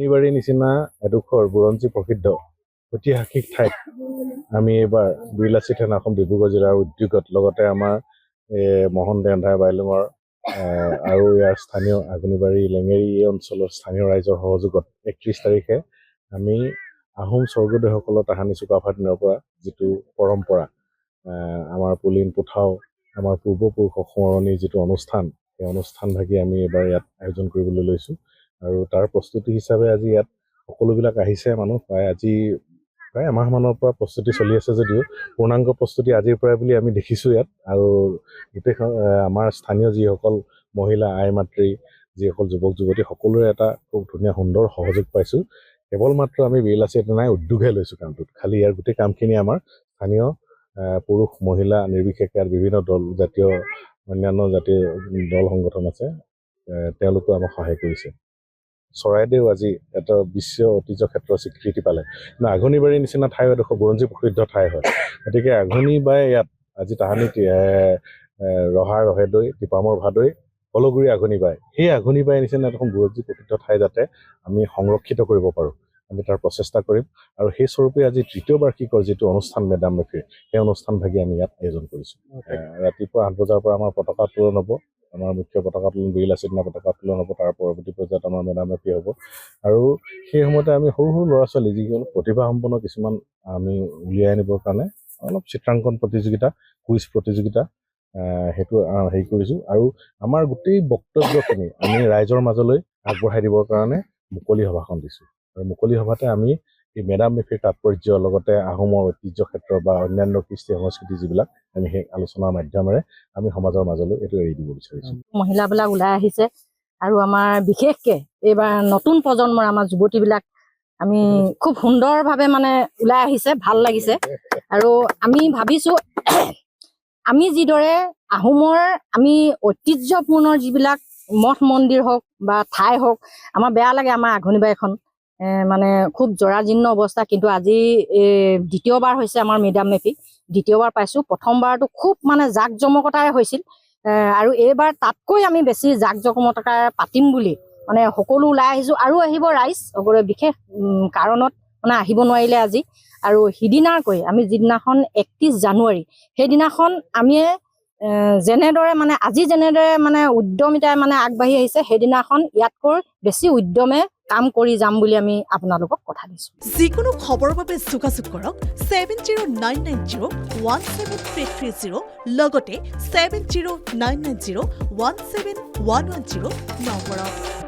আগুনিবাৰীৰ নিচিনা এডোখৰ বুৰঞ্জী প্ৰসিদ্ধ ঐতিহাসিক ঠাইত আমি এইবাৰ বীৰলাচি থানা অসম ডিব্ৰুগড় জিলাৰ উদ্যোগত লগতে আমাৰ মোহন দেন্ধাই বাইলুঙৰ আৰু ইয়াৰ স্থানীয় আগুনিবাৰী লেঙেৰী এই অঞ্চলৰ স্থানীয় ৰাইজৰ সহযোগত 31 তাৰিখে আমি আহোম স্বৰ্গদেউসকলৰ তাহানি চুকাফা দিনৰ পৰা যিটো পৰম্পৰা আমাৰ পুলিন পুঠাও আমাৰ পূৰ্বপুৰুষক সোঁৱৰণি যিটো অনুষ্ঠান সেই অনুষ্ঠান ভাগি আমি এইবাৰ ইয়াত আয়োজন কৰিবলৈ লৈছোঁ আৰু তাৰ প্ৰস্তুতি হিচাপে আজি ইয়াত সকলোবিলাক আহিছে মানুহ প্ৰায় এমাহমানৰ পৰা প্ৰস্তুতি চলি আছে যদিও পূৰ্ণাংগ প্ৰস্তুতি আজিৰ পৰাই বুলি আমি দেখিছোঁ ইয়াত আৰু গোটেইখন আমাৰ স্থানীয় যিসকল মহিলা আই মাতৃ যিসকল যুৱক যুৱতী সকলোৰে এটা খুব ধুনীয়া সুন্দৰ সহযোগ পাইছোঁ কেৱল মাত্ৰ আমি বীৰলাচি থানাই উদ্যোগহে লৈছোঁ কামটোত খালি ইয়াৰ গোটেই কামখিনি আমাৰ স্থানীয় পুৰুষ মহিলা নিৰ্বিশেষে বিভিন্ন দল জাতীয় অন্যান্য জাতীয় দল সংগঠন আছে তেওঁলোকেও আমাক সহায় কৰিছে চৰাইদেউ আজি এটা বিশ্ব ঐতিহ্য ক্ষেত্ৰৰ স্বীকৃতি পালে কিন্তু আগুনিবাৰীৰ নিচিনা ঠাই এডোখৰ বুৰঞ্জী প্ৰসিদ্ধ ঠাই হয় গতিকে আগুনিবাই ইয়াত আজি তাহানি ৰহাৰ ৰহেদৈ টিপামৰ ভাদৈ কলগুৰি আগুনিবাই সেই আগুনিবাই নিচিনা এখন বুৰঞ্জী প্ৰসিদ্ধ ঠাই যাতে আমি সংৰক্ষিত কৰিব পাৰোঁ আমি তাৰ প্ৰচেষ্টা কৰিম আৰু সেই স্বৰূপে আজি তৃতীয় বাৰ্ষিকৰ যিটো অনুষ্ঠান মেডাম মেফিৰ সেই অনুষ্ঠান ভাগি আমি ইয়াত আয়োজন কৰিছোঁ ৰাতিপুৱা 8 বজাৰ পৰা আমাৰ পতাকা উত্তোলন হ'ব আমাৰ মুখ্য পতাকা উত্তোলন বীৰলাচি দিনা পতাকা উত্তোলন হ'ব তাৰ পৰৱৰ্তী পৰ্যায়ত আমাৰ মেডাম মেফি হ'ব আৰু সেই সময়তে আমি সৰু সৰু ল'ৰা ছোৱালী যিসকল প্ৰতিভাসম্পন্ন কিছুমান আমি উলিয়াই আনিবৰ কাৰণে অলপ চিত্ৰাংকন প্ৰতিযোগিতা কুইজ প্ৰতিযোগিতা সেইটো হেৰি কৰিছোঁ আৰু আমাৰ গোটেই বক্তব্যখিনি আমি ৰাইজৰ মাজলৈ আগবঢ়াই দিবৰ কাৰণে মুকলি সভাখন দিছোঁ আৰু মুকলি সভাতে আমি এই মেডাম মেফিৰ তাৎপৰ্য লগতে আহোমৰ ঐতিহ্য ক্ষেত্ৰ বা অন্যান্য কৃষ্টি সংস্কৃতি যিবিলাক আমি সেই আলোচনাৰ মাধ্যমেৰে আমি সমাজৰ মাজলৈ এইটো এৰি দিব বিচাৰিছোঁ মহিলাবিলাক ওলাই আহিছে আৰু আমাৰ বিশেষকৈ এইবাৰ নতুন প্ৰজন্মৰ আমাৰ যুৱতীবিলাক আমি খুব সুন্দৰভাৱে মানে ওলাই আহিছে ভাল লাগিছে আৰু আমি ভাবিছোঁ আমি যিদৰে আহোমৰ আমি ঐতিহ্যপূৰ্ণ যিবিলাক মঠ মন্দিৰ হওক বা ঠাই হওক আমাৰ বেয়া লাগে আমাৰ আগুনিবাৰীখন মানে খুব জৰাজীৰ্ণ অৱস্থা কিন্তু আজি দ্বিতীয়বাৰ হৈছে আমাৰ মেডাম মেফি দ্বিতীয়বাৰ পাইছোঁ প্ৰথমবাৰটো খুব মানে জাক জমকতাৰে হৈছিল আৰু এইবাৰ তাতকৈ আমি বেছি জাক জমকতাৰে পাতিম বুলি মানে সকলো ওলাই আহিছোঁ আৰু আহিব ৰাইজ সকলোৱে বিশেষ কাৰণত মানে আহিব নোৱাৰিলে আজি আৰু সিদিনাকৈ আমি যিদিনাখন 31 জানুৱাৰী সেইদিনাখন আমি যেনেদৰে মানে আজি যেনেদৰে মানে উদ্যমিতাই মানে আগবাঢ়ি আহিছে সেইদিনাখন ইয়াতকৈ বেছি উদ্যমে কাম কৰি যাম বুলি আমি আপোনালোকক কথা দিছোঁ যিকোনো খবৰৰ বাবে যোগাযোগ কৰক 7099017330 লগতে 7099017110 নম্বৰত